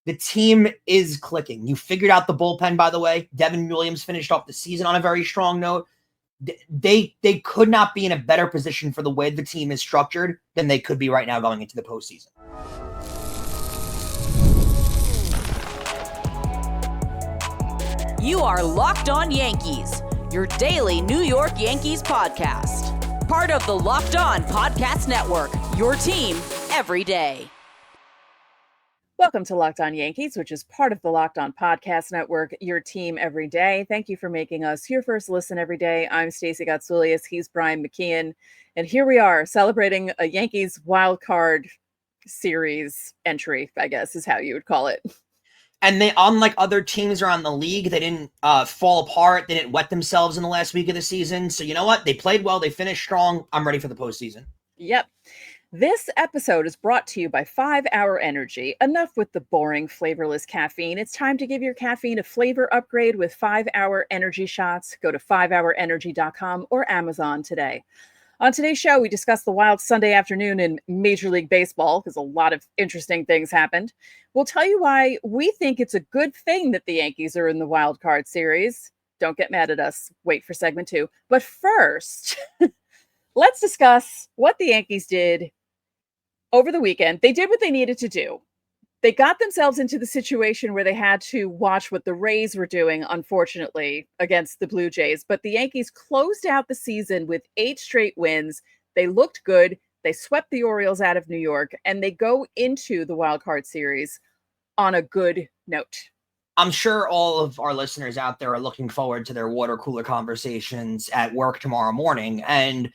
The team is clicking. You figured out the bullpen, by the way. Devin Williams finished off the season on a very strong note. They could not be in a better position for the way the team is structured than they could be right now going into the postseason. You are Locked On Yankees, your daily New York Yankees podcast. Part of the Locked On Podcast Network, your team every day. Welcome to Locked On Yankees, which is part of the Locked On Podcast Network, your team every day. Thank you for making us your first listen every day. I'm Stacey Gotsulias. He's Brian McKeon. And here we are celebrating a Yankees wild card series entry, I guess is how you would call it. And they, unlike other teams around the league, they didn't fall apart. They didn't wet themselves in the last week of the season. So you know what? They played well. They finished strong. I'm ready for the postseason. Yep. This episode is brought to you by 5 Hour Energy. Enough with the boring, flavorless caffeine. It's time to give your caffeine a flavor upgrade with 5 Hour Energy shots. Go to 5hourenergy.com or Amazon today. On today's show, we discuss the wild Sunday afternoon in Major League Baseball because a lot of interesting things happened. We'll tell you why we think it's a good thing that the Yankees are in the wild card series. Don't get mad at us. Wait for segment 2. But first, let's discuss what the Yankees did over the weekend. They did what they needed to do. They got themselves into the situation where they had to watch what the Rays were doing, unfortunately, against the Blue Jays. But the Yankees closed out the season with 8 straight wins. They looked good. They swept the Orioles out of New York, and they go into the wild card series on a good note. I'm sure all of our listeners out there are looking forward to their water cooler conversations at work tomorrow morning. And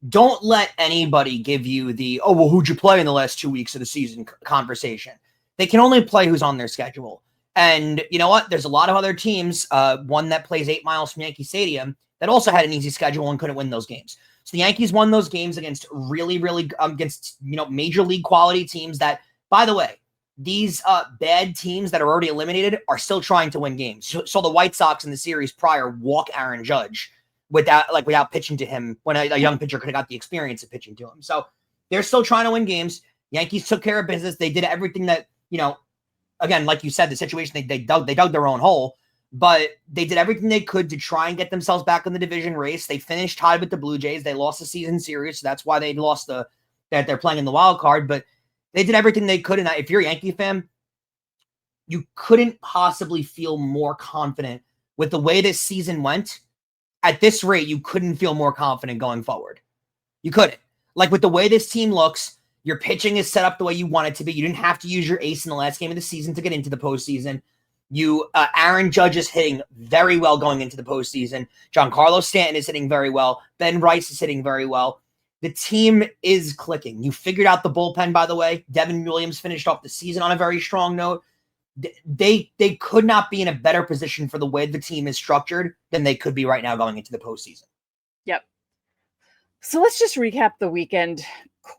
don't let anybody give you the, oh, well, who'd you play in the last 2 weeks of the season conversation. They can only play who's on their schedule. And you know what? There's a lot of other teams, one that plays 8 miles from Yankee Stadium, that also had an easy schedule and couldn't win those games. So the Yankees won those games against against major league quality teams that, by the way, these bad teams that are already eliminated are still trying to win games. So the White Sox in the series prior walk Aaron Judge without pitching to him when a young pitcher could have got the experience of pitching to him. So they're still trying to win games. Yankees took care of business. They did everything that, again, like you said, the situation, they dug their own hole, but they did everything they could to try and get themselves back in the division race. They finished tied with the Blue Jays. They lost the season series. So that's why they lost that they're playing in the wild card, but they did everything they could. And if you're a Yankee fan, you couldn't possibly feel more confident with the way this season went. At this rate, you couldn't feel more confident going forward. You couldn't. Like with the way this team looks, your pitching is set up the way you want it to be. You didn't have to use your ace in the last game of the season to get into the postseason. Aaron Judge is hitting very well going into the postseason. Giancarlo Stanton is hitting very well. Ben Rice is hitting very well. The team is clicking. You figured out the bullpen, by the way. Devin Williams finished off the season on a very strong note. They could not be in a better position for the way the team is structured than they could be right now going into the postseason. Yep. So let's just recap the weekend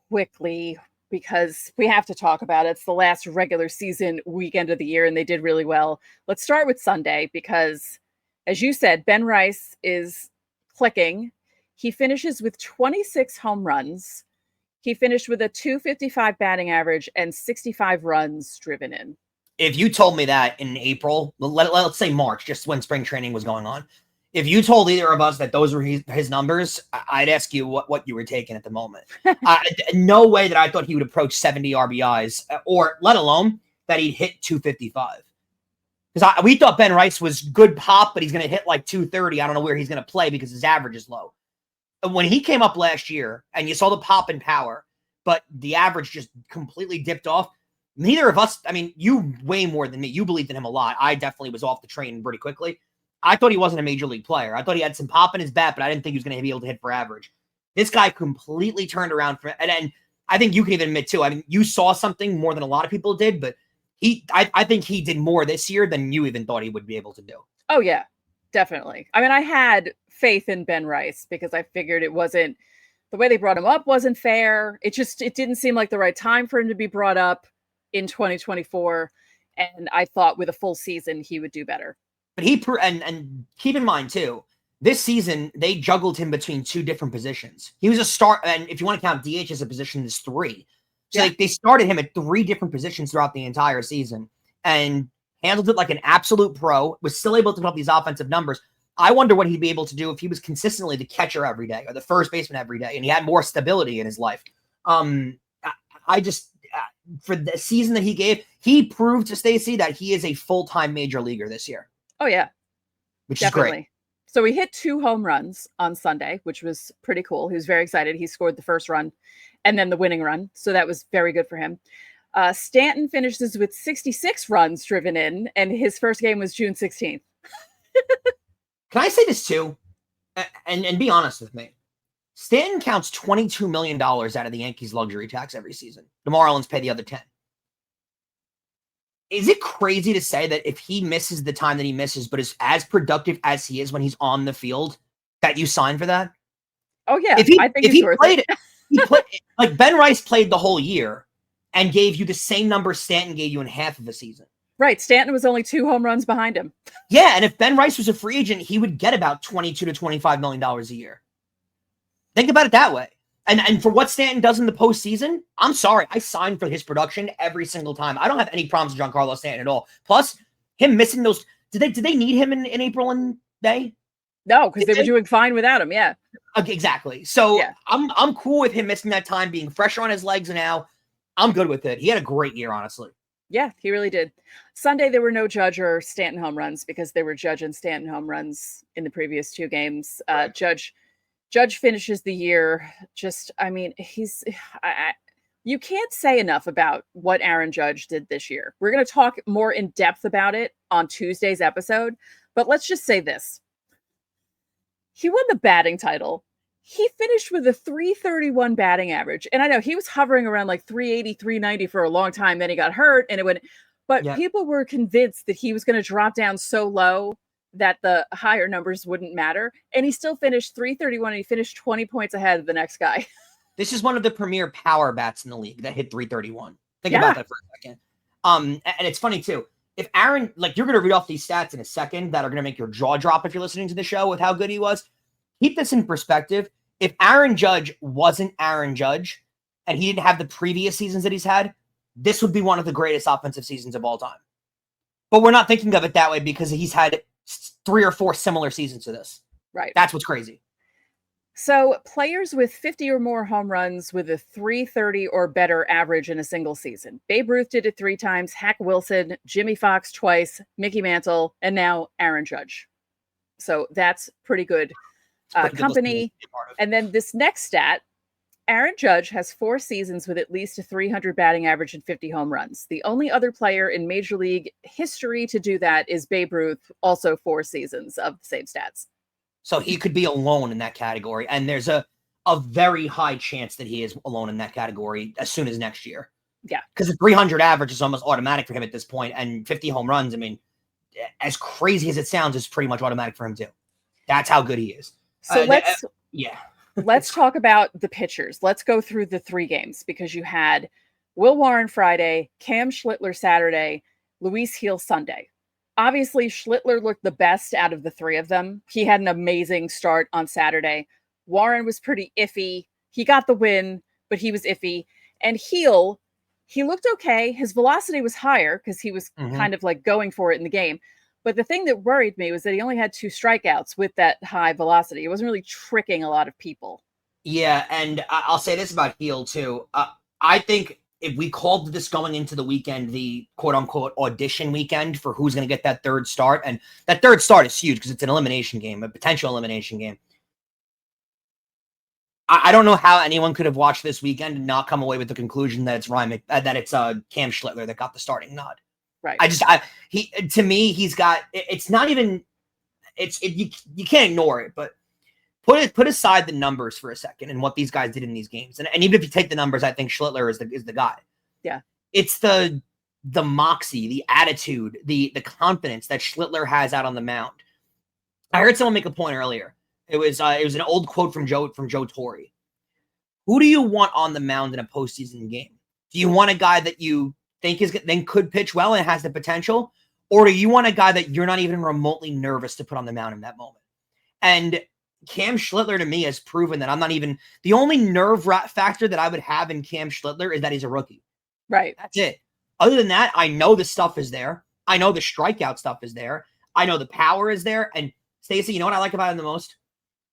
quickly because we have to talk about it. It's the last regular season weekend of the year, and they did really well. Let's start with Sunday because, as you said, Ben Rice is clicking. He finishes with 26 home runs. He finished with a .255 batting average and 65 runs driven in. If you told me that in April, let's say March, just when spring training was going on, if you told either of us that those were his numbers, I'd ask you what you were taking at the moment. No way that I thought he would approach 70 RBIs, or let alone that he'd hit 255. Because we thought Ben Rice was good pop, but he's going to hit like 230. I don't know where he's going to play because his average is low. When he came up last year, and you saw the pop and power, but the average just completely dipped off, neither of us, you way more than me. You believed in him a lot. I definitely was off the train pretty quickly. I thought he wasn't a major league player. I thought he had some pop in his bat, but I didn't think he was going to be able to hit for average. This guy completely turned around. And I think you can even admit, too, you saw something more than a lot of people did, but I think he did more this year than you even thought he would be able to do. Oh, yeah, definitely. I had faith in Ben Rice because I figured it wasn't, the way they brought him up wasn't fair. It didn't seem like the right time for him to be brought up in 2024. And I thought with a full season, he would do better. But and keep in mind, too, this season, they juggled him between 2 different positions. He was a start, and if you want to count DH as a position, there's 3. So they started him at 3 different positions throughout the entire season. and handled it like an absolute pro, was still able to put up these offensive numbers. I wonder what he'd be able to do if he was consistently the catcher every day or the first baseman every day, and he had more stability in his life. I just, for the season that he gave, he proved to Stacey that he is a full-time major leaguer this year. Oh, yeah. Which Definitely. is great. So he hit 2 home runs on Sunday, which was pretty cool. He was very excited. He scored the first run and then the winning run. So that was very good for him. Stanton finishes with 66 runs driven in, and his first game was June 16th. Can I say this too? And be honest with me. Stanton counts $22 million out of the Yankees luxury tax every season. The Marlins pay the other 10. Is it crazy to say that if he misses the time that he misses, but is as productive as he is when he's on the field, that you sign for that? Oh, yeah. I think if he played it, like Ben Rice played the whole year and gave you the same number Stanton gave you in half of the season. Right. Stanton was only 2 home runs behind him. Yeah, and if Ben Rice was a free agent, he would get about $22 to $25 million a year. Think about it that way. And for what Stanton does in the postseason, I'm sorry, I sign for his production every single time. I don't have any problems with Giancarlo Stanton at all. Plus, him missing those. Did they need him in April and May? No, because they were doing fine without him. Yeah. Okay, exactly. So yeah. I'm cool with him missing that time, being fresher on his legs now. I'm good with it. He had a great year, honestly. Yeah, he really did. Sunday, there were no Judge or Stanton home runs because they were Judge and Stanton home runs in the previous 2 games. Judge finishes the year just, I mean, you can't say enough about what Aaron Judge did this year. We're going to talk more in depth about it on Tuesday's episode, but let's just say this. He won the batting title. He finished with a 331 batting average. And I know he was hovering around like 380, 390 for a long time. Then he got hurt and it went, but people were convinced that he was going to drop down so low that the higher numbers wouldn't matter. And he still finished 331 and he finished 20 points ahead of the next guy. This is one of the premier power bats in the league that hit 331. Think about that for a second. And it's funny too. If Aaron, like you're going to read off these stats in a second that are going to make your jaw drop if you're listening to the show with how good he was. Keep this in perspective. If Aaron Judge wasn't Aaron Judge and he didn't have the previous seasons that he's had, this would be one of the greatest offensive seasons of all time. But we're not thinking of it that way because he's had 3 or 4 similar seasons to this. Right. That's what's crazy. So players with 50 or more home runs with a 330 or better average in a single season. Babe Ruth did it 3 times, Hack Wilson, Jimmy Fox twice, Mickey Mantle, and now Aaron Judge. So that's pretty good company. And then this next stat, Aaron Judge has 4 seasons with at least a 300 batting average and 50 home runs. The only other player in Major League history to do that is Babe Ruth, also 4 seasons of the same stats. So he could be alone in that category. And there's a very high chance that he is alone in that category as soon as next year. Yeah. Because the 300 average is almost automatic for him at this point, and 50 home runs, I mean, as crazy as it sounds, is pretty much automatic for him too. That's how good he is. So let's talk about the pitchers. Let's go through the 3 games because you had Will Warren Friday, Cam Schlittler Saturday, Luis Gil Sunday. Obviously, Schlittler looked the best out of the 3 of them. He had an amazing start on Saturday. Warren was pretty iffy. He got the win, but he was iffy. And Gil, he looked okay. His velocity was higher because he was kind of like going for it in the game. But the thing that worried me was that he only had 2 strikeouts with that high velocity. He wasn't really tricking a lot of people. Yeah, and I'll say this about Gil too. I think if we called this going into the weekend, the quote-unquote audition weekend for who's going to get that 3rd start, and that 3rd start is huge because it's an elimination game, a potential elimination game. I don't know how anyone could have watched this weekend and not come away with the conclusion that it's Cam Schlittler that got the starting nod. Right. To me, he's got, it's not even, you can't ignore it, but put aside the numbers for a second and what these guys did in these games. And even if you take the numbers, I think Schlittler is the guy. Yeah. It's the moxie, the attitude, the confidence that Schlittler has out on the mound. I heard someone make a point earlier. It was an old quote from Joe Torre. Who do you want on the mound in a postseason game? Do you want a guy that you think could pitch well and has the potential? Or do you want a guy that you're not even remotely nervous to put on the mound in that moment? And Cam Schlittler to me has proven that I'm not even, the only nerve factor that I would have in Cam Schlittler is that he's a rookie. Right. That's it. Other than that, I know the stuff is there. I know the strikeout stuff is there. I know the power is there. And Stacey, you know what I like about him the most?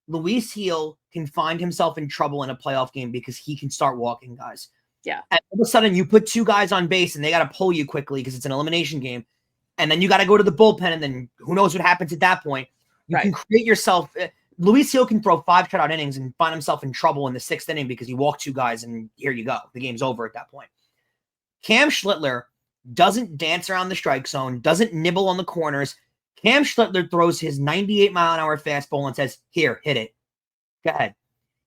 Luis Heel can find himself in trouble in a playoff game because he can start walking guys. Yeah. And all of a sudden, you put 2 guys on base and they got to pull you quickly because it's an elimination game. And then you got to go to the bullpen, and then who knows what happens at that point. You can create yourself. Luis Heel can throw 5 shutout innings and find himself in trouble in the 6th inning because he walked 2 guys, and here you go. The game's over at that point. Cam Schlittler doesn't dance around the strike zone, doesn't nibble on the corners. Cam Schlittler throws his 98-mile-an-hour fastball and says, here, hit it. Go ahead.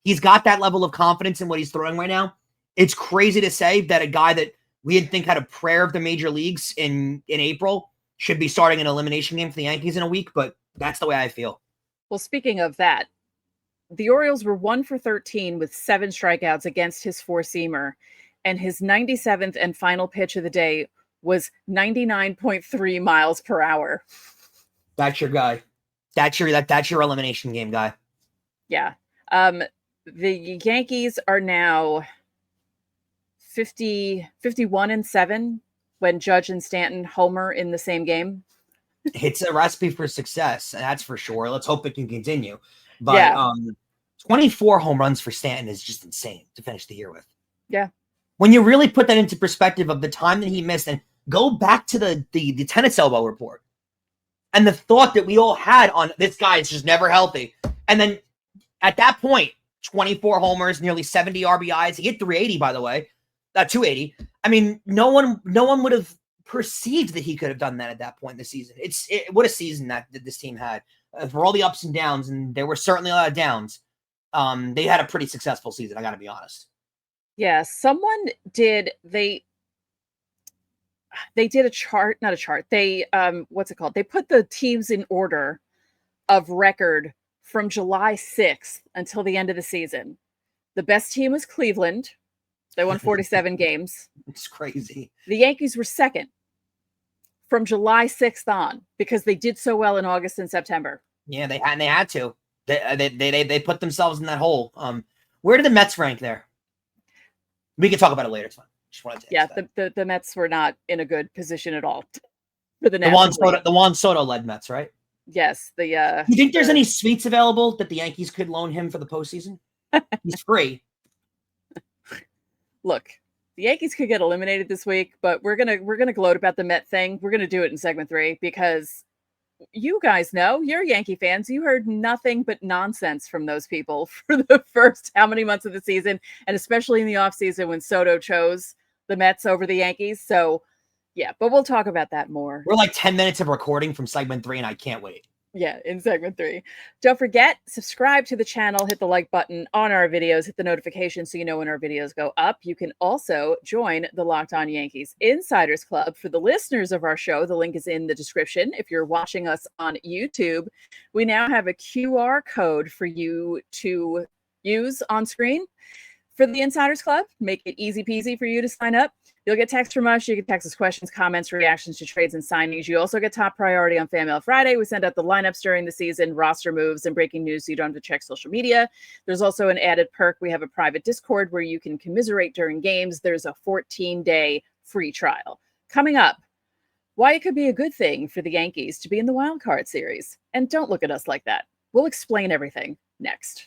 He's got that level of confidence in what he's throwing right now. It's crazy to say that a guy that we didn't think had a prayer of the major leagues in April should be starting an elimination game for the Yankees in a week, but that's the way I feel. Well, speaking of that, the Orioles were 1 for 13 with 7 strikeouts against his four-seamer, and his 97th and final pitch of the day was 99.3 miles per hour. That's your guy. That's your elimination game guy. Yeah. The Yankees are now 51-7 when Judge and Stanton homer in the same game. It's a recipe for success, that's for sure. Let's hope it can continue. But 24 home runs for Stanton is just insane to finish the year with. Yeah. When you really put that into perspective of the time that he missed, and go back to the tennis elbow report and the thought that we all had on this guy is just never healthy. And then at that point, 24 homers, nearly 70 RBIs. He hit 380, by the way, 280. I mean, no one would have perceived that he could have done that at that point in the season. What a season that this team had for all the ups and downs, and there were certainly a lot of downs. They had a pretty successful season. I got to be honest. Yeah, they did a chart, not a chart. They, what's it called? They put the teams in order of record from July 6th until the end of the season. The best team was Cleveland. They won 47 games. It's crazy. The Yankees were second from July 6th on because they did so well in August and September. Yeah, they had to. They put themselves in that hole. Where did the Mets rank there? We can talk about it later. It's fine. Just wanted to the Mets were not in a good position at all for the Juan Soto led Mets, right? Yes. You think there's any suites available that the Yankees could loan him for the postseason? He's free. Look, the Yankees could get eliminated this week, but we're gonna gloat about the Met thing. We're gonna do it in segment 3 because you guys know, you're Yankee fans. You heard nothing but nonsense from those people for the first how many months of the season, and especially in the offseason when Soto chose the Mets over the Yankees. So, yeah, but we'll talk about that more. We're like 10 minutes of recording from segment 3, and I can't wait. Yeah, in segment 3. Don't forget, subscribe to the channel, hit the like button on our videos, hit the notification so you know when our videos go up. You can also join the Locked On Yankees Insiders Club. For the listeners of our show, the link is in the description. If you're watching us on YouTube, we now have a QR code for you to use on screen for the Insiders Club. Make it easy peasy for you to sign up. You'll get text from us. You can text us questions, comments, reactions to trades and signings. You also get top priority on Fan Mail Friday. We send out the lineups during the season, roster moves, and breaking news so you don't have to check social media. There's also an added perk. We have a private Discord where you can commiserate during games. There's a 14-day free trial. Coming up, why it could be a good thing for the Yankees to be in the wild card series. And don't look at us like that. We'll explain everything next.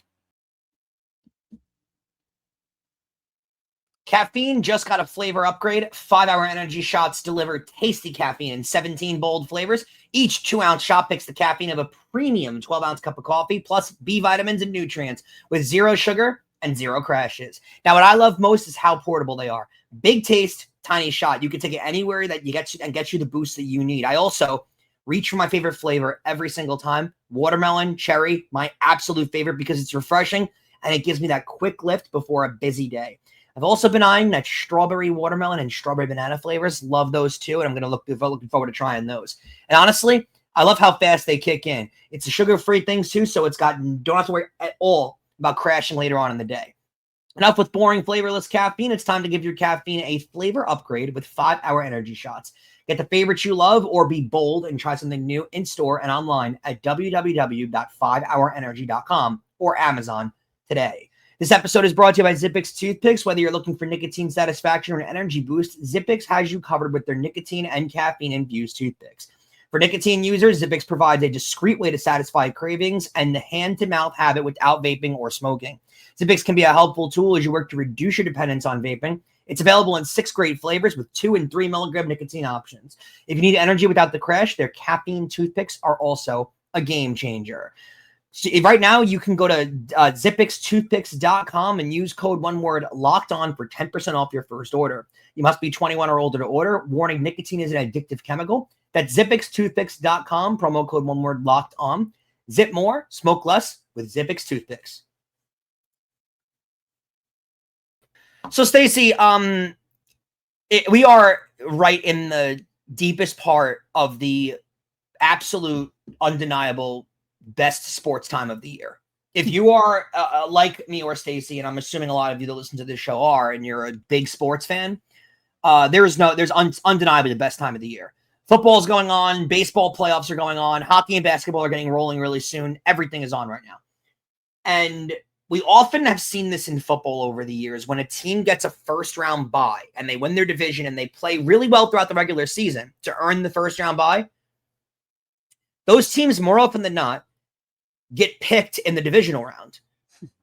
Caffeine just got a flavor upgrade. 5-hour energy shots deliver tasty caffeine in 17 bold flavors. Each 2-ounce shot picks the caffeine of a premium 12-ounce cup of coffee, plus B vitamins and nutrients with 0 sugar and 0 crashes. Now, what I love most is how portable they are. Big taste, tiny shot. You can take it anywhere that you get you the boost that you need. I also reach for my favorite flavor every single time. Watermelon, cherry, my absolute favorite because it's refreshing and it gives me that quick lift before a busy day. I've also been eyeing that strawberry watermelon and strawberry banana flavors. Love those too, and I'm going to looking forward to trying those. And honestly, I love how fast they kick in. It's a sugar-free thing too, so don't have to worry at all about crashing later on in the day. Enough with boring, flavorless caffeine. It's time to give your caffeine a flavor upgrade with 5-hour energy shots. Get the favorites you love or be bold and try something new in store and online at www.5hourenergy.com or Amazon today. This episode is brought to you by Zippix Toothpicks. Whether you're looking for nicotine satisfaction or an energy boost, Zippix has you covered with their nicotine and caffeine-infused toothpicks. For nicotine users, Zippix provides a discreet way to satisfy cravings and the hand-to-mouth habit without vaping or smoking. Zippix can be a helpful tool as you work to reduce your dependence on vaping. It's available in 6 great flavors with 2 and 3 milligram nicotine options. If you need energy without the crash, their caffeine toothpicks are also a game changer. So right now, you can go to zippixtoothpicks.com and use code LOCKEDON for 10% off your first order. You must be 21 or older to order. Warning, nicotine is an addictive chemical. That's zippixtoothpicks.com, promo code LOCKEDON. Zip more, smoke less with Zippix Toothpicks. So, Stacey, we are right in the deepest part of the absolute, undeniable best sports time of the year. If you are like me or Stacey, and I'm assuming a lot of you that listen to this show are, and you're a big sports fan, there's undeniably the best time of the year. Football's going on, baseball playoffs are going on, hockey and basketball are getting rolling really soon. Everything is on right now. And we often have seen this in football over the years when a team gets a first round bye and they win their division and they play really well throughout the regular season to earn the first round bye. Those teams, more often than not, get picked in the divisional round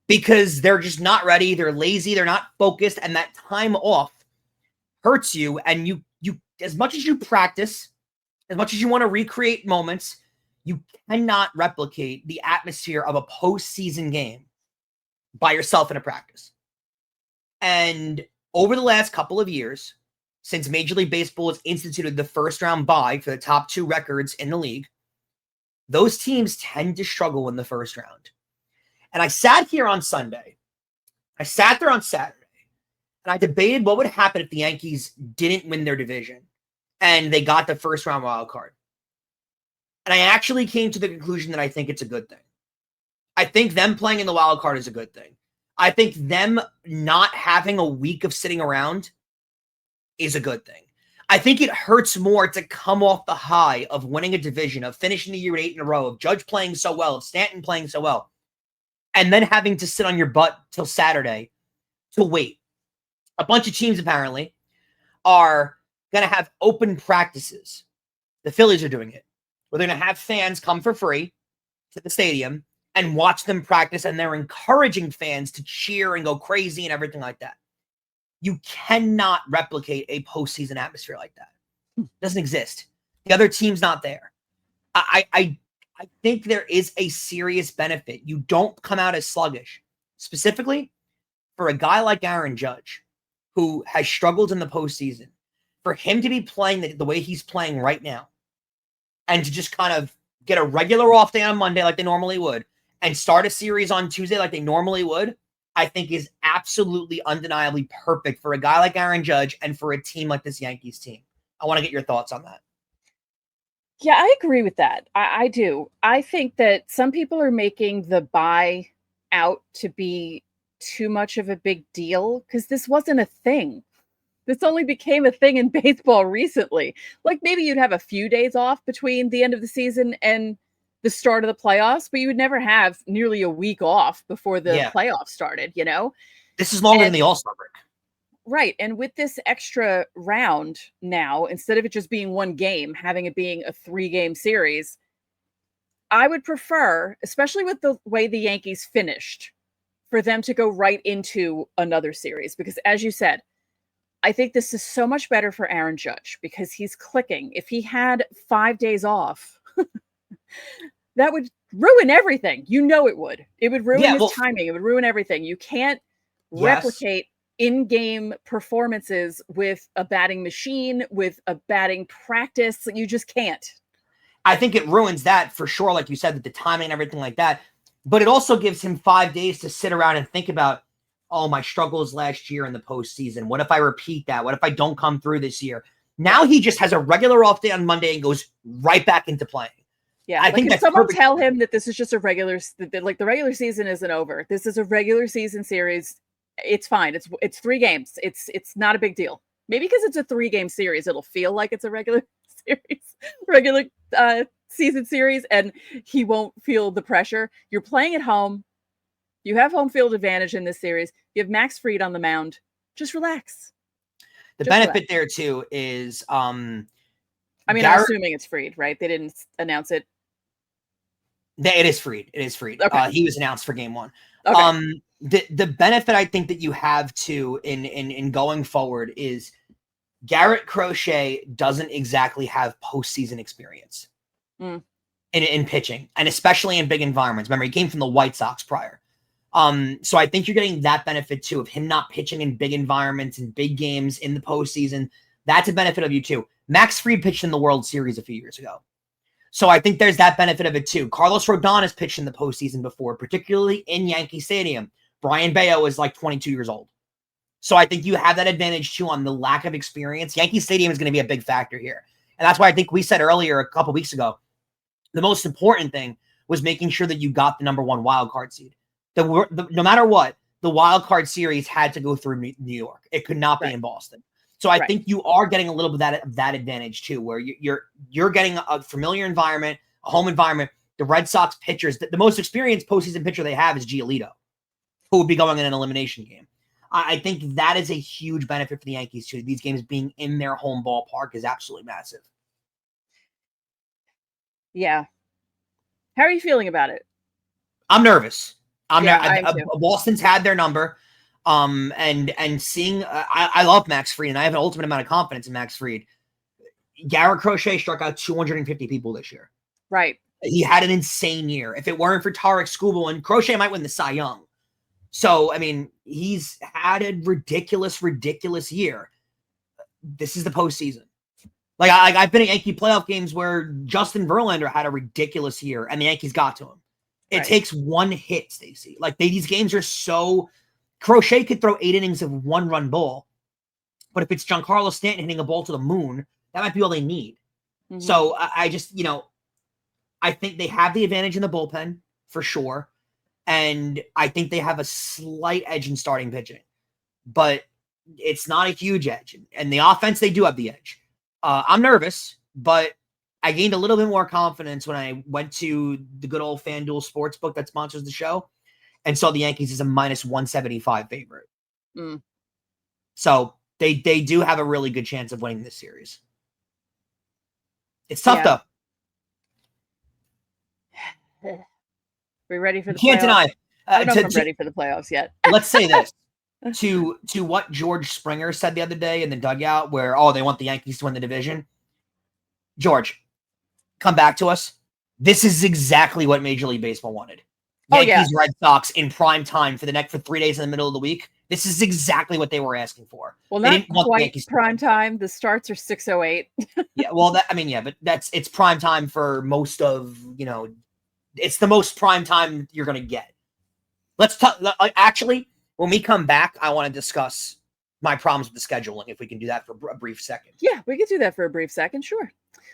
because they're just not ready. They're lazy. They're not focused. And that time off hurts you. And you, as much as you practice, as much as you want to recreate moments, you cannot replicate the atmosphere of a postseason game by yourself in a practice. And over the last couple of years, since Major League Baseball has instituted the first round bye for the top 2 records in the league, those teams tend to struggle in the first round. And I sat here on Sunday. I sat there on Saturday, and I debated what would happen if the Yankees didn't win their division and they got the first round wild card. And I actually came to the conclusion that I think it's a good thing. I think them playing in the wild card is a good thing. I think them not having a week of sitting around is a good thing. I think it hurts more to come off the high of winning a division, of finishing the year at 8 in a row, of Judge playing so well, of Stanton playing so well, and then having to sit on your butt till Saturday to wait. A bunch of teams apparently are going to have open practices. The Phillies are doing it, where they're going to have fans come for free to the stadium and watch them practice, and they're encouraging fans to cheer and go crazy and everything like that. You cannot replicate a postseason atmosphere like that. It doesn't exist. The other team's not there. I think there is a serious benefit. You don't come out as sluggish. Specifically, for a guy like Aaron Judge, who has struggled in the postseason, for him to be playing the way he's playing right now, and to just kind of get a regular off day on Monday like they normally would, and start a series on Tuesday like they normally would, I think is absolutely undeniably perfect for a guy like Aaron Judge and for a team like this Yankees team. I want to get your thoughts on that. Yeah, I agree with that. I do. I think that some people are making the buy out to be too much of a big deal because this wasn't a thing. This only became a thing in baseball recently. Like maybe you'd have a few days off between the end of the season and the start of the playoffs, but you would never have nearly a week off before the playoffs started, you know? This is longer than the All-Star break. Right. And with this extra round now, instead of it just being one game, having it being a 3-game series, I would prefer, especially with the way the Yankees finished, for them to go right into another series. Because as you said, I think this is so much better for Aaron Judge because he's clicking. If he had 5 days off, that would ruin everything. You know it would. It would ruin his timing. It would ruin everything. You can't replicate in-game performances with a batting machine, with a batting practice. You just can't. I think it ruins that for sure, like you said, with the timing and everything like that. But it also gives him 5 days to sit around and think about, oh, my struggles last year in the postseason. What if I repeat that? What if I don't come through this year? Now he just has a regular off day on Monday and goes right back into playing. Yeah, I think someone tell him that this is just a regular, like the regular season isn't over. This is a regular season series. It's fine. It's 3 games. It's not a big deal. Maybe because it's a 3-game series, it'll feel like it's a regular season series, and he won't feel the pressure. You're playing at home. You have home field advantage in this series. You have Max Fried on the mound. Just relax. The benefit there too is, I'm assuming it's Fried, right? They didn't announce it. It is Fried. It is Fried. Okay. He was announced for game 1. Okay. The benefit I think that you have too in going forward is Garrett Crochet doesn't exactly have postseason experience in pitching, and especially in big environments. Remember, he came from the White Sox prior. So I think you're getting that benefit too of him not pitching in big environments and big games in the postseason. That's a benefit of you too. Max Fried pitched in the World Series a few years ago. So I think there's that benefit of it too. Carlos Rodon has pitched in the postseason before, particularly in Yankee Stadium. Brian Bayo is like 22 years old. So I think you have that advantage too on the lack of experience. Yankee Stadium is going to be a big factor here. And that's why I think we said earlier a couple weeks ago, the most important thing was making sure that you got the number 1 wild card seed. No matter what, the wild card series had to go through New York. It could not be in Boston. So I think you are getting a little bit of that advantage too, where you're getting a familiar environment, a home environment. The Red Sox pitchers, the most experienced postseason pitcher they have is Giolito, who would be going in an elimination game. I think that is a huge benefit for the Yankees too. These games being in their home ballpark is absolutely massive. Yeah. How are you feeling about it? I'm nervous. Boston's had their number. And seeing, I love Max Fried, and I have an ultimate amount of confidence in Max Fried. Garrett Crochet struck out 250 people this year. Right. He had an insane year. If it weren't for Tarek Skubal, and Crochet might win the Cy Young. So, he's had a ridiculous year. This is the postseason. Like, I've been at Yankee playoff games where Justin Verlander had a ridiculous year, and the Yankees got to him. It takes one hit, Stacey. Like, these games are so... Crochet could throw 8 innings of 1-run ball, but if it's Giancarlo Stanton hitting a ball to the moon, that might be all they need. Mm-hmm. So I just, I think they have the advantage in the bullpen for sure. And I think they have a slight edge in starting pitching, but it's not a huge edge. And the offense, they do have the edge. I'm nervous, but I gained a little bit more confidence when I went to the good old FanDuel Sportsbook that sponsors the show and saw the Yankees as a -175 favorite. So they do have a really good chance of winning this series. It's tough, though. We ready for the Can't playoffs? deny. I don't know if I'm ready for the playoffs yet. Let's say this. To what George Springer said the other day in the dugout where, they want the Yankees to win the division. George, come back to us. This is exactly what Major League Baseball wanted. Yankees, Red Sox in prime time for 3 days in the middle of the week. This is exactly what they were asking for. Well, not quite prime time. The starts are 6:08. Yeah, well, but it's prime time for most of, it's the most prime time you're going to get. Let's talk. Actually, when we come back, I want to discuss my problems with the scheduling, if we can do that for a brief second. Yeah, we could do that for a brief second. Sure.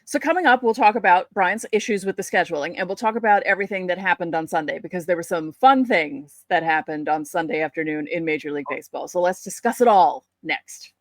So coming up, we'll talk about Brian's issues with the scheduling, and we'll talk about everything that happened on Sunday, because there were some fun things that happened on Sunday afternoon in Major League Baseball. So let's discuss it all next.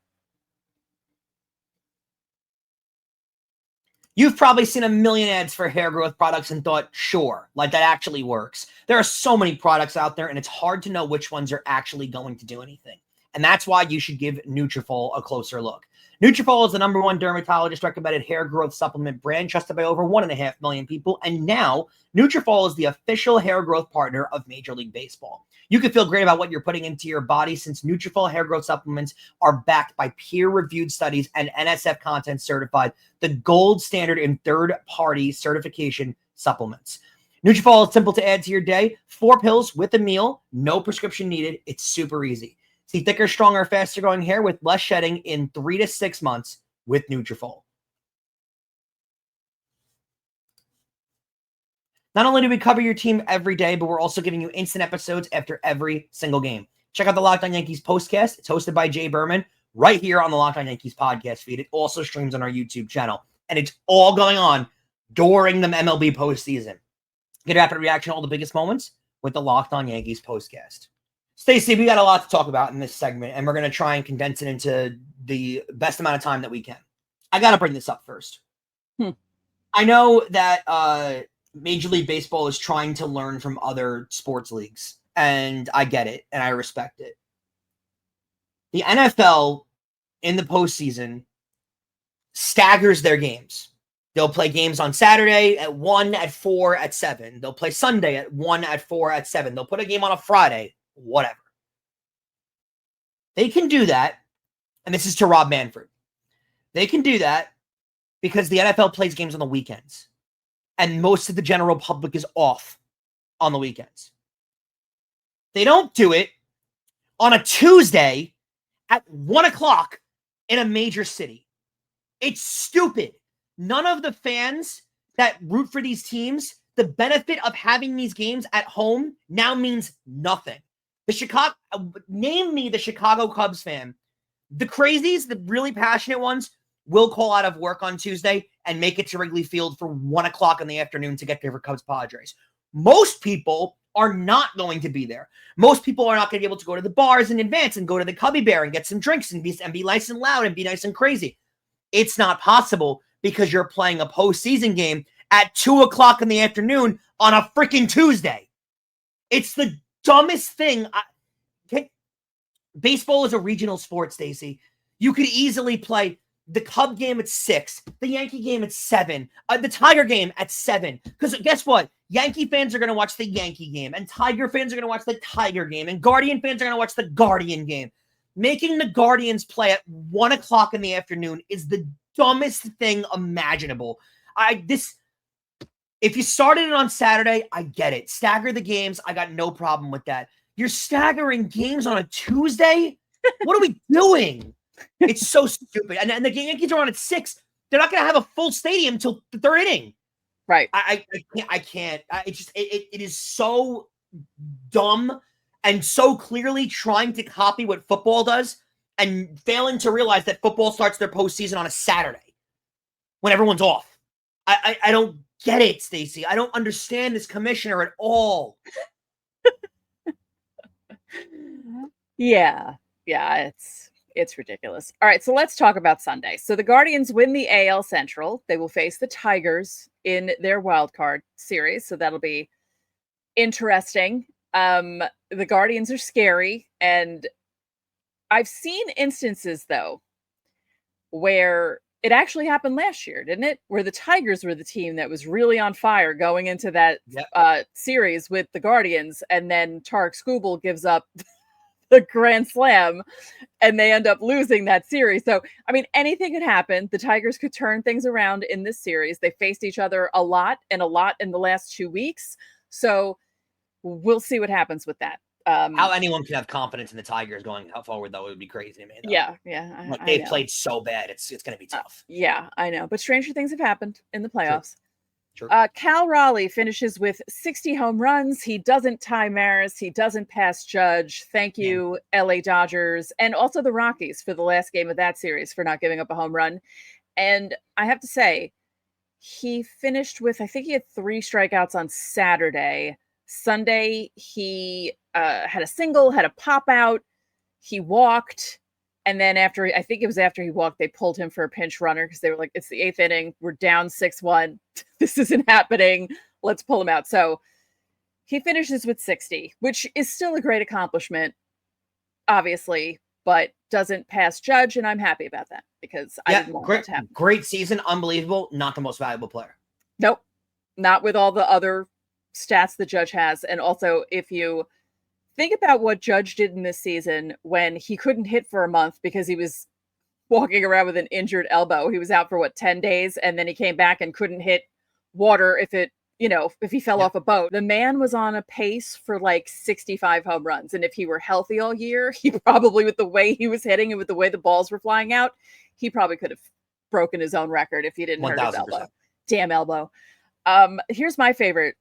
You've probably seen a million ads for hair growth products and thought, sure, like that actually works. There are so many products out there, and it's hard to know which ones are actually going to do anything. And that's why you should give Nutrafol a closer look. Nutrafol is the #1 dermatologist-recommended hair growth supplement brand trusted by over 1.5 million people. And now, Nutrafol is the official hair growth partner of Major League Baseball. You can feel great about what you're putting into your body since Nutrafol hair growth supplements are backed by peer-reviewed studies and NSF content certified, the gold standard in third-party certification supplements. Nutrafol is simple to add to your day. 4 pills with a meal, no prescription needed. It's super easy. See thicker, stronger, faster growing hair with less shedding in 3 to 6 months with Nutrafol. Not only do we cover your team every day, but we're also giving you instant episodes after every single game. Check out the Locked On Yankees postcast. It's hosted by Jay Berman right here on the Locked On Yankees podcast feed. It also streams on our YouTube channel. And it's all going on during the MLB postseason. Get a rapid reaction to all the biggest moments with the Locked On Yankees postcast. Stacey, we got a lot to talk about in this segment, and we're going to try and condense it into the best amount of time that we can. I got to bring this up first. I know that Major League Baseball is trying to learn from other sports leagues and I get it, and I respect it. The NFL in the postseason staggers their games. They'll play games on Saturday at 1, at 4, at 7. They'll play Sunday at 1, at 4, at 7. They'll put a game on a Friday, whatever. They can do that, and this is to Rob Manfred. They can do that because the NFL plays games on the weekends, and most of the general public is off on the weekends. They don't do it on a Tuesday at 1 o'clock in a major city. It's stupid. None of the fans that root for these teams, the benefit of having these games at home now means nothing. Name me the Chicago Cubs fan. The crazies, the really passionate ones, will call out of work on Tuesday and make it to Wrigley Field for 1 o'clock in the afternoon to get there for Cubs Padres. Most people are not going to be there. Most people are not going to be able to go to the bars in advance and go to the Cubby Bear and get some drinks and be nice and loud and be nice and crazy. It's not possible because you're playing a postseason game at 2 o'clock in the afternoon on a freaking Tuesday. It's the dumbest thing. Baseball is a regional sport, Stacey. You could easily play the Cub game at 6, the Yankee game at 7, the Tiger game at 7. Because guess what? Yankee fans are going to watch the Yankee game, and Tiger fans are going to watch the Tiger game, and Guardian fans are going to watch the Guardian game. Making the Guardians play at 1 o'clock in the afternoon is the dumbest thing imaginable. If you started it on Saturday, I get it. Stagger the games. I got no problem with that. You're staggering games on a Tuesday? What are we doing? It's so stupid. And the Yankees are on at 6. They're not going to have a full stadium until the 3rd inning. Right. I can't. It is so dumb and so clearly trying to copy what football does and failing to realize that football starts their postseason on a Saturday when everyone's off. I don't get it, Stacey. I don't understand this commissioner at all. Yeah, it's ridiculous. All right, so let's talk about Sunday. So the Guardians win the AL Central. They will face the Tigers in their wild card series, so that'll be interesting. The Guardians are scary, and I've seen instances, though, where it actually happened last year, didn't it? Where the Tigers were the team that was really on fire going into that series with the Guardians, and then Tarek Skubal gives up the grand slam, and they end up losing that series. So, I mean, anything could happen. The Tigers could turn things around in this series. They faced each other a lot in the last 2 weeks. So we'll see what happens with that. How anyone can have confidence in the Tigers going forward, though, it would be crazy to me. Though. Yeah. They've played so bad. It's going to be tough. Yeah, I know. But stranger things have happened in the playoffs. True. Cal Raleigh finishes with 60 home runs. He doesn't tie Maris. He doesn't pass Judge. Thank you, LA Dodgers, and also the Rockies for the last game of that series for not giving up a home run. And I have to say, he finished with, I think he had 3 strikeouts on Saturday. Sunday, he had a single, had a pop out. He walked. And then after he walked, they pulled him for a pinch runner because they were like, it's the 8th inning. We're down 6-1. This isn't happening. Let's pull him out. So he finishes with 60, which is still a great accomplishment, obviously, but doesn't pass Judge. And I'm happy about that because I didn't want that to happen. Great season. Unbelievable. Not the most valuable player. Nope. Not with all the other stats the Judge has. And also, if you think about what Judge did in this season when he couldn't hit for a month because he was walking around with an injured elbow. He was out for 10 days, and then he came back and couldn't hit water if he fell off a boat. The man was on a pace for 65 home runs. And if he were healthy all year, he probably, with the way he was hitting and with the way the balls were flying out, he probably could have broken his own record if he didn't hurt his elbow. Damn elbow. Here's my favorite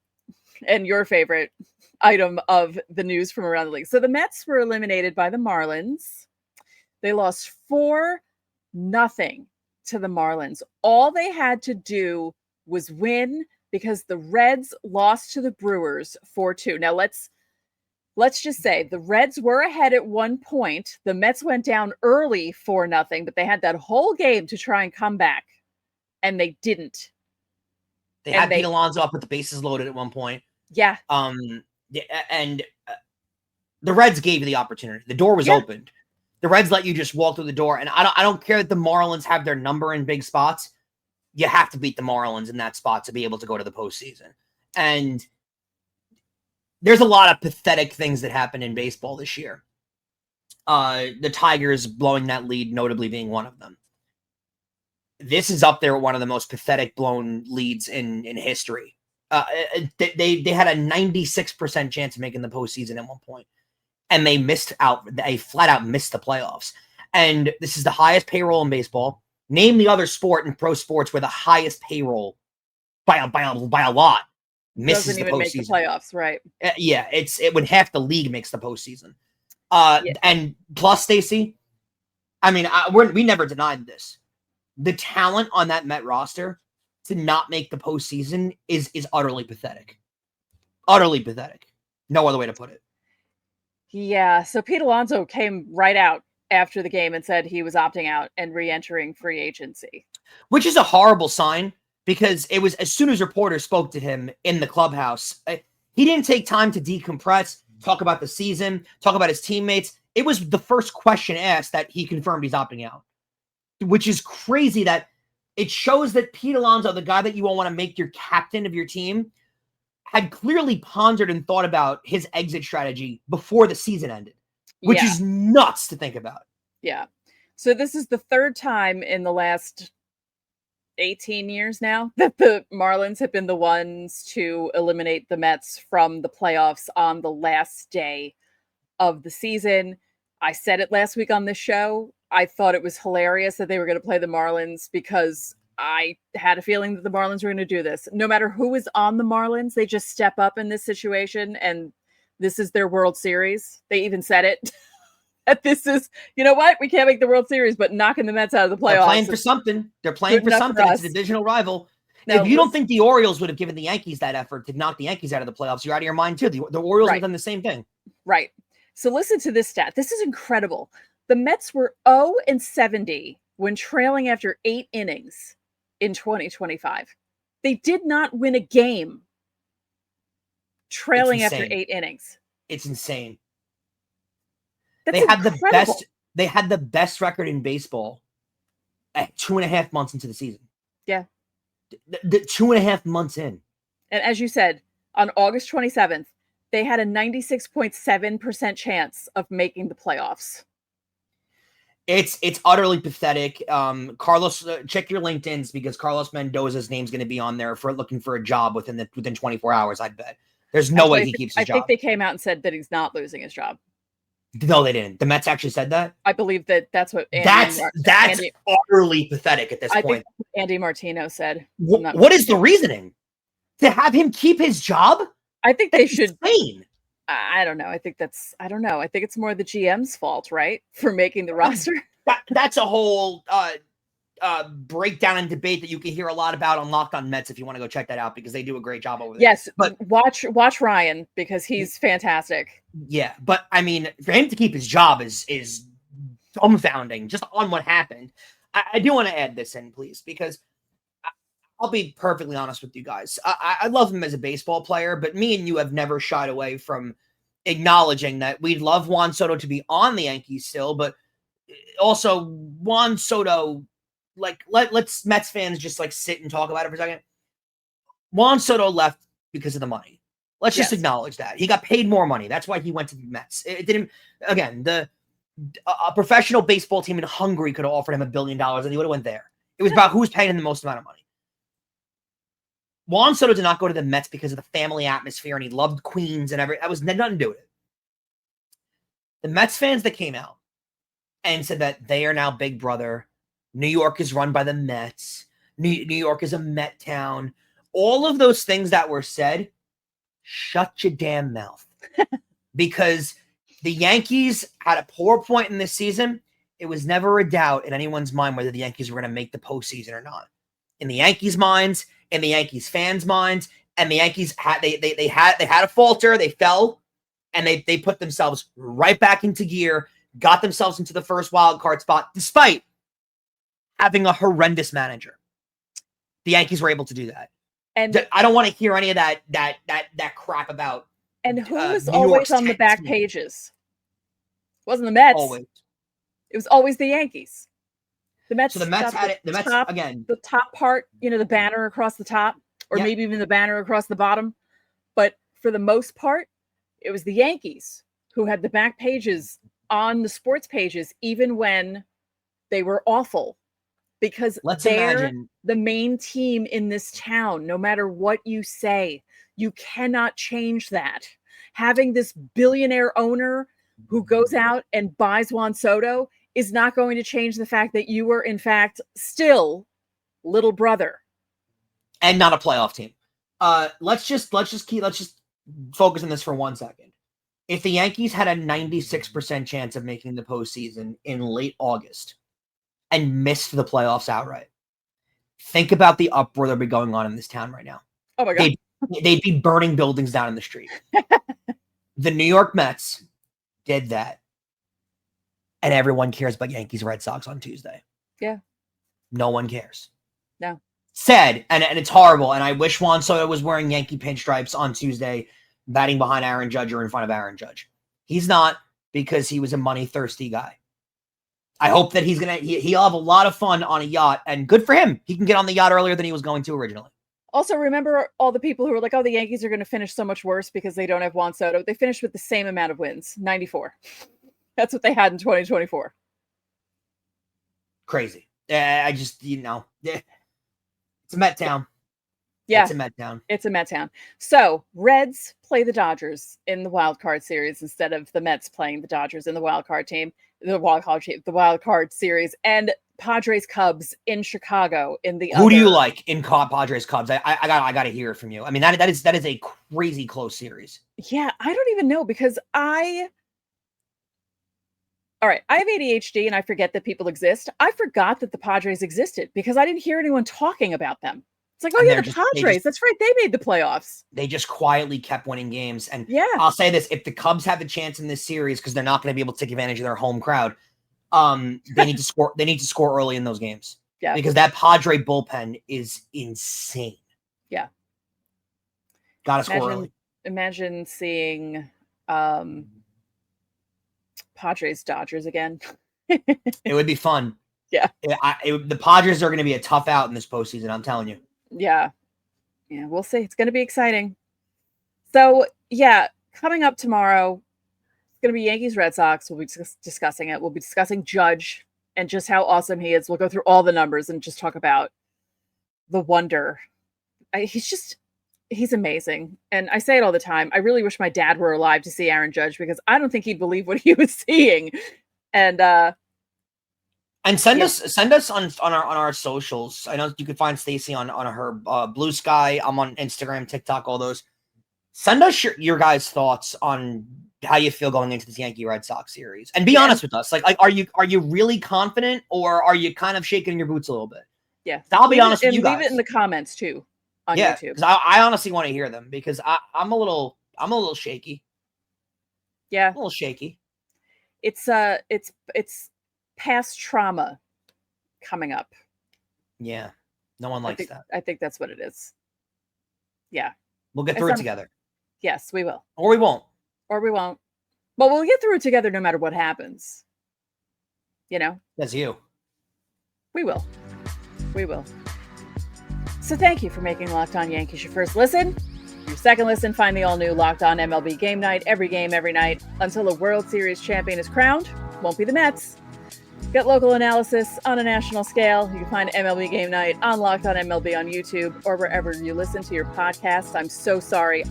and your favorite item of the news from around the league. So the Mets were eliminated by the Marlins. They lost 4-0 to the Marlins. All they had to do was win because the Reds lost to the Brewers 4-2. Now let's just say the Reds were ahead at one point. The Mets went down early 4-0, but they had that whole game to try and come back, and they didn't. They had Pete Alonso up with the bases loaded at one point. Yeah. And the Reds gave you the opportunity. The door was opened. The Reds let you just walk through the door. And I don't care that the Marlins have their number in big spots. You have to beat the Marlins in that spot to be able to go to the postseason. And there's a lot of pathetic things that happened in baseball this year. The Tigers blowing that lead, notably being one of them. This is up there with one of the most pathetic blown leads in history. They had a 96% chance of making the postseason at one point, and they flat out missed the playoffs. And this is the highest payroll in baseball. Name the other sport in pro sports where the highest payroll by a lot misses doesn't the even postseason. make the playoffs, right? Yeah, it when half the league makes the postseason. And plus, Stacey, I mean, we never denied this. The talent on that Met roster to not make the postseason is utterly pathetic. Utterly pathetic. No other way to put it. Yeah. So Pete Alonso came right out after the game and said he was opting out and re-entering free agency. Which is a horrible sign, because it was as soon as reporters spoke to him in the clubhouse, he didn't take time to decompress, talk about the season, talk about his teammates. It was the first question asked that he confirmed he's opting out, which is crazy. That it shows that Pete Alonso, the guy that you all want to make your captain of your team, had clearly pondered and thought about his exit strategy before the season ended, which is nuts to think about. Yeah. So this is the third time in the last 18 years now that the Marlins have been the ones to eliminate the Mets from the playoffs on the last day of the season. I said it last week on this show. I thought it was hilarious that they were going to play the Marlins because I had a feeling that the Marlins were going to do this. No matter who is on the Marlins, they just step up in this situation, and this is their World Series. They even said it. That this is, you know what? We can't make the World Series, but knocking the Mets out of the playoffs. They're playing for something. They're playing for something. It's a divisional rival. Now, if you don't think the Orioles would have given the Yankees that effort to knock the Yankees out of the playoffs, you're out of your mind too. The Orioles have done the same thing. Right. So listen to this stat. This is incredible. The Mets were 0-70 when trailing after 8 innings in 2025. They did not win a game trailing after 8 innings. It's insane. That's incredible. They had the best record in baseball at 2.5 months into the season. Yeah. The 2.5 months in. And as you said, on August 27th, they had a 96.7% chance of making the playoffs. It's utterly pathetic. Carlos, check your LinkedIn's, because Carlos Mendoza's name's going to be on there for looking for a job within 24 hours. I bet there's no way he keeps his job. I think they came out and said that he's not losing his job. No, they didn't. The Mets actually said that. I believe that's what. That's utterly pathetic at this point. I think Andy Martino said. What is the reasoning to have him keep his job? I think they should. Insane. I don't know. I think it's more the GM's fault, right, for making the roster. That's a whole breakdown and debate that you can hear a lot about on Locked On Mets if you want to go check that out, because they do a great job over there. Yes, but watch Ryan, because he's fantastic. Yeah, but I mean, for him to keep his job is dumbfounding just on what happened. I do want to add this in, please, because I'll be perfectly honest with you guys. I love him as a baseball player, but me and you have never shied away from acknowledging that we'd love Juan Soto to be on the Yankees still, but also Juan Soto, like, let's Mets fans just like sit and talk about it for a second. Juan Soto left because of the money. Let's just acknowledge that. He got paid more money. That's why he went to the Mets. It didn't, again, a professional baseball team in Hungary could have offered him $1 billion and he would have went there. It was about who's paying him the most amount of money. Juan Soto did not go to the Mets because of the family atmosphere, and he loved Queens and everything. That was nothing to do with it. The Mets fans that came out and said that they are now Big Brother, New York is run by the Mets, New York is a Met town, all of those things that were said, shut your damn mouth. Because the Yankees had a poor point in this season. It was never a doubt in anyone's mind whether the Yankees were going to make the postseason or not. In the Yankees' minds, in the Yankees fans' minds, and the Yankees had they had a falter, they fell, and they put themselves right back into gear, got themselves into the first wild card spot, despite having a horrendous manager. The Yankees were able to do that. And I don't want to hear any of that crap about. And who was always on the back pages? wasn't the Mets. Always. It was always the Yankees. The Mets. So the Mets had it. The Mets again. The top part, the banner across the top, or maybe even the banner across the bottom. But for the most part, it was the Yankees who had the back pages on the sports pages, even when they were awful, because they're the main team in this town. No matter what you say, you cannot change that. Having this billionaire owner who goes out and buys Juan Soto is not going to change the fact that you were, in fact, still little brother. And not a playoff team. Let's just focus on this for 1 second. If the Yankees had a 96% chance of making the postseason in late August and missed the playoffs outright, think about the uproar that would be going on in this town right now. Oh my God. They'd be burning buildings down in the street. The New York Mets did that. And everyone cares about Yankees Red Sox on Tuesday. Yeah. No one cares. No. Said, and it's horrible, and I wish Juan Soto was wearing Yankee pinstripes on Tuesday, batting behind Aaron Judge or in front of Aaron Judge. He's not, because he was a money-thirsty guy. I hope that he'll have a lot of fun on a yacht, and good for him. He can get on the yacht earlier than he was going to originally. Also, remember all the people who were like, oh, the Yankees are going to finish so much worse because they don't have Juan Soto. They finished with the same amount of wins, 94. That's what they had in 2024. Crazy. I just, it's a Met town. Yeah. It's a Met town. It's a Met town. So, Reds play the Dodgers in the wild card series instead of the Mets playing the Dodgers in the wild card series, and Padres Cubs in Chicago in the Who do you like in Padres Cubs? I gotta hear it from you. I mean, that is a crazy close series. Yeah, I don't even know, because all right, I have ADHD and I forget that people exist. I forgot that the Padres existed because I didn't hear anyone talking about them. It's like, oh yeah, the Padres. That's right. They made the playoffs. They just quietly kept winning games. And yeah, I'll say this, if the Cubs have the chance in this series, because they're not going to be able to take advantage of their home crowd, they need to score. They need to score early in those games. Yeah. Because that Padre bullpen is insane. Yeah. Gotta score early. Imagine seeing Padres Dodgers again. It would be fun. Yeah. The Padres are going to be a tough out in this postseason, I'm telling you. Yeah. Yeah, we'll see. It's going to be exciting. So, yeah, coming up tomorrow, it's going to be Yankees Red Sox. We'll be discussing it. We'll be discussing Judge and just how awesome he is. We'll go through all the numbers and just talk about the wonder. He's amazing. And I say it all the time. I really wish my dad were alive to see Aaron Judge, because I don't think he'd believe what he was seeing. And send us on our socials. I know you can find Stacey on her Blue Sky. I'm on Instagram, TikTok, all those. Send us your guys' thoughts on how you feel going into this Yankee Red Sox series, and be honest with us. Like, are you really confident, or are you kind of shaking your boots a little bit? Yeah, I'll be honest with you guys. Leave it in the comments too on YouTube. Because I honestly want to hear them, because I'm a little shaky. Yeah, a little shaky. It's past trauma coming up. Yeah. No one likes that. I think that's what it is. Yeah. We'll get through it together. Yes, we will. Or we won't. But we'll get through it together no matter what happens. That's you. We will. So thank you for making Locked On Yankees your first listen. Your second listen, find the all-new Locked On MLB Game Night, every game, every night, until a World Series champion is crowned. Won't be the Mets. Get local analysis on a national scale. You can find MLB Game Night on Locked On MLB on YouTube or wherever you listen to your podcasts. I'm so sorry.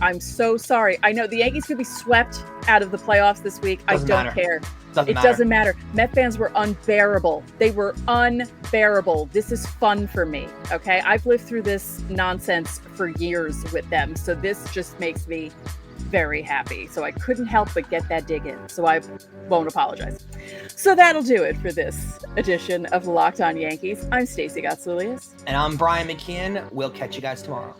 I know the Yankees could be swept out of the playoffs this week. I don't care. It doesn't matter. Met fans were unbearable. They were unbearable. This is fun for me, okay? I've lived through this nonsense for years with them, so this just makes me very happy. So I couldn't help but get that dig in, so I won't apologize. So that'll do it for this edition of Locked On Yankees. I'm Stacey Gotsulias. And I'm Brian McKeon. We'll catch you guys tomorrow.